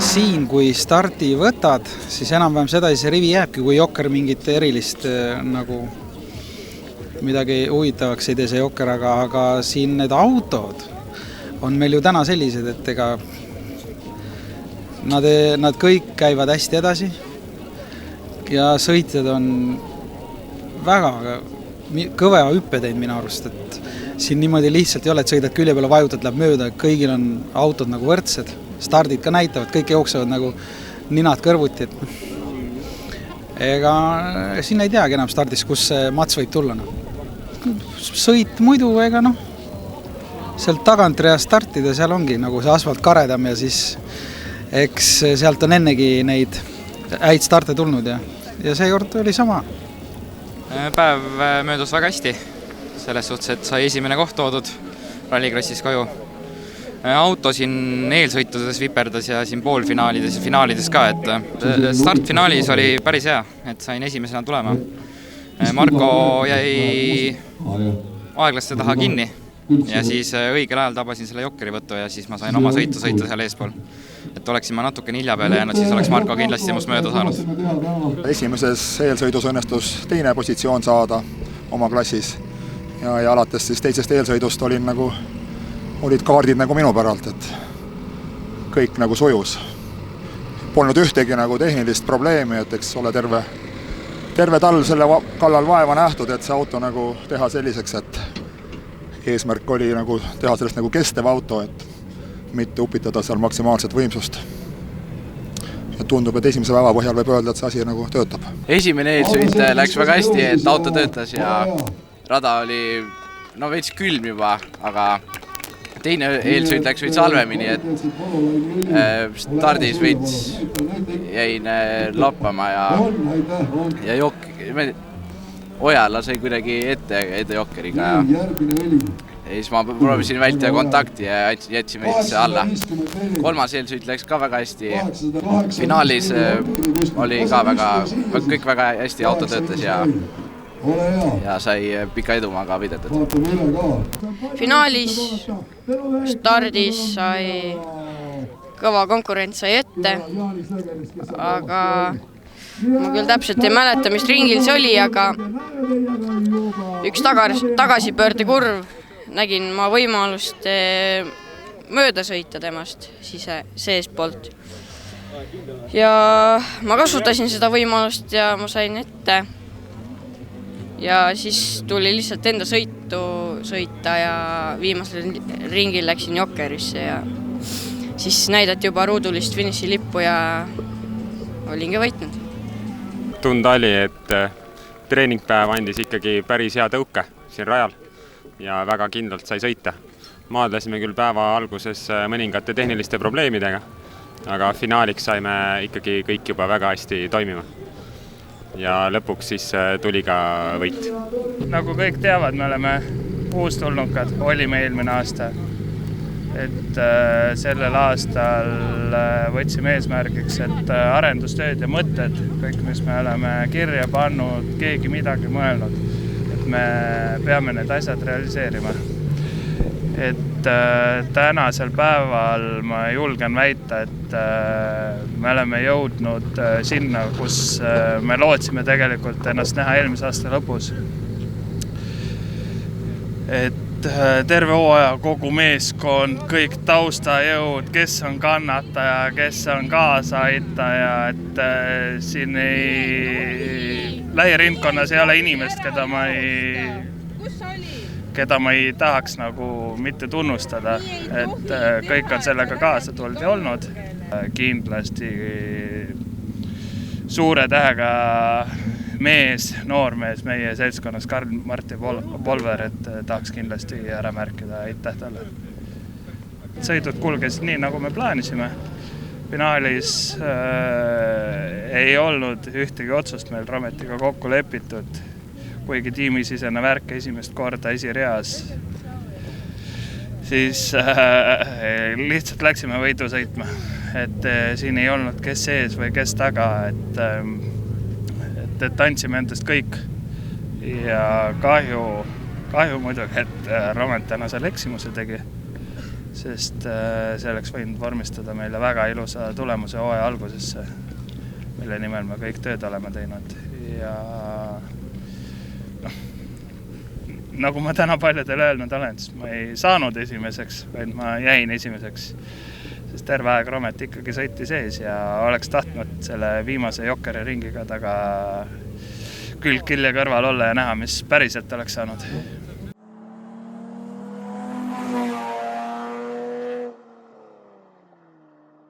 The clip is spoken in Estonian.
siin, kui starti võtad, siis enam-vähem seda see rivi jääbki, kui Jokker mingit erilist nagu midagi huvitavaks ei tee see Jokker, aga siin need autod on meil ju täna sellised, et ega nad kõik käivad hästi edasi ja sõitjad on väga kõva hüppe teinud minu arust, et siin niimoodi lihtsalt ei ole, et sõidad külje peale, vajutad, läheb mööda, kõigil on autod nagu võrdsed, stardid ka näitavad, kõik jooksevad nagu ninad kõrvuti, et ega siin ei teagi enam stardis, kus see mats võib tulla. Sõit muidu, ega sealt tagantrea startida, seal ongi nagu see asfalt karedam ja siis eks sealt on ennegi neid häid starte tulnud ja see kord oli sama. Päev möödus väga hästi, selles suhtes, et sai esimene koht toodud rallikrossis koju. Auto siin eelsõitudes viperdas ja siin poolfinaalides ja finaalides ka, et startfinaalis oli päris hea, et sain esimesena tulema. Marko jäi aeglaste taha kinni ja siis õigel ajal tabasin selle Jokkeri võttu ja siis ma sain oma sõita seal eespool. Et oleksin ma natuke hilja peale jäänud, siis oleks Marko kindlasti must mööda saanud. Esimeses eelsõidus õnnestus teine positsioon saada oma klassis ja alates siis teisest eelsõidust olid kaardid nagu minu päralt, et kõik nagu sujus. Polnud ühtegi nagu tehnilist probleemi, et eks ole terve talv selle kallal vaeva nähtud, et see auto nagu teha selliseks, et eesmärk oli nagu teha sellest nagu kestev auto, et mitte upitada seal maksimaalset võimsust. Ja tundub, et esimese päeva põhjal võib öelda, et see asi nagu töötab. Esimene eelsõit läks väga hästi, et auto töötas ja rada oli veits külm juba, aga teine eelsõit läks veits halvemini, et stardis veits jäin lappama ja Ojala sai kuidagi ette Jokkeriga ja siis ma proovisin vältida kontakti ja jätsin veits alla. Kolmas eelsõit läks ka väga hästi. Finaalis oli ka kõik väga hästi, auto töötas ja sai pika edumaaga videtud. Finaalis, stardis sai kõva konkurents sai ette, aga ma küll täpselt ei mäleta, mis ringil see oli, aga üks tagasipöörde kurv nägin ma võimalust mööda sõita temast seespoolt. Ja ma kasutasin seda võimalust ja ma sain ette. Ja siis tuli lihtsalt enda sõitu sõita ja viimasel ringil läksin Jokkerisse ja siis näidati juba ruudulist finišilippu ja olingi võitnud. Tunda oli, et treeningpäev andis ikkagi päris hea tõuke siin rajal ja väga kindlalt sai sõita. Maadlesime küll päeva alguses mõningate tehniliste probleemidega, aga finaaliks saime ikkagi kõik juba väga hästi toimima. Ja lõpuks siis tuli ka võit. Nagu kõik teavad, me oleme uustulnukad, olime eelmine aasta. Et sellel aastal võtsime eesmärgiks, et arendustööd ja mõtted, kõik mis me oleme kirja pannud, keegi midagi mõelnud, et me peame need asjad realiseerima. Et tänasel päeval ma julgen väita, et me oleme jõudnud sinna, kus me lootsime tegelikult ennast näha eelmise aasta lõpus. Et terve hooaja kogu meeskond, kõik taustajõud, kes on kannataja, kes on kaasaaitaja, et siin lähirindkonnas ei ole inimest, keda ma ei tahaks nagu mitte tunnustada, et kõik on sellega kaasa tulnud ja olnud. Kindlasti suure tähega noormees meie seltskonnas Karl-Marti Volver, et tahaks kindlasti ära märkida, aitäh talle. Sõidud kulgesid nii, nagu me plaanisime. Finaalis ei olnud ühtegi otsust meil Rometiga kokku lepitud, kuigi tiimisisene värk esimest korda esireas. Siis lihtsalt läksime võidu sõitma, et siin ei olnud kes ees või kes taga, et andsime endast kõik ja kahju muidugi, et Romet täna seal eksimuse tegi, sest see oleks võinud vormistada meile väga ilusa tulemuse hooaja algusesse, mille nimel me kõik tööd oleme teinud ja nagu ma täna paljudele öelnud olen, siis ma ei saanud esimeseks, vaid ma jäin esimeseks, sest terve aeg Romet ikkagi sõitis ees ja oleks tahtnud selle viimase Jokkeri ringiga taga külg külje kõrval olla ja näha, mis päriselt oleks saanud.